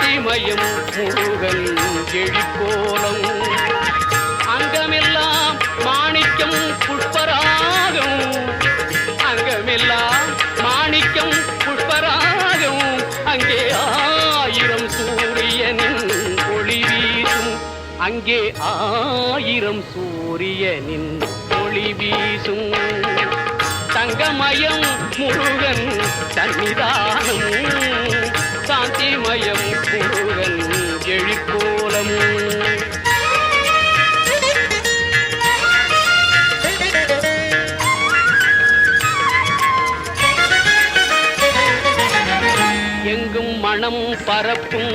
சாந்திமயம் முருகன் எழிற்கோலம் அங்கமெல்லாம் மாணிக்கம் புஷ்பராகம் அங்கமெல்லாம் மாணிக்கம் புஷ்பராகம் அங்கே ஆயிரம் சூரியனின் ஒளி வீசும் அங்கே ஆயிரம் சூரியனின் ஒளி வீசும் தங்கமயம் முருகன் சன்னிதானம் சாந்திமயம் முருகன் எழிற்கோலம் எங்கும் மனம் பரப்பும்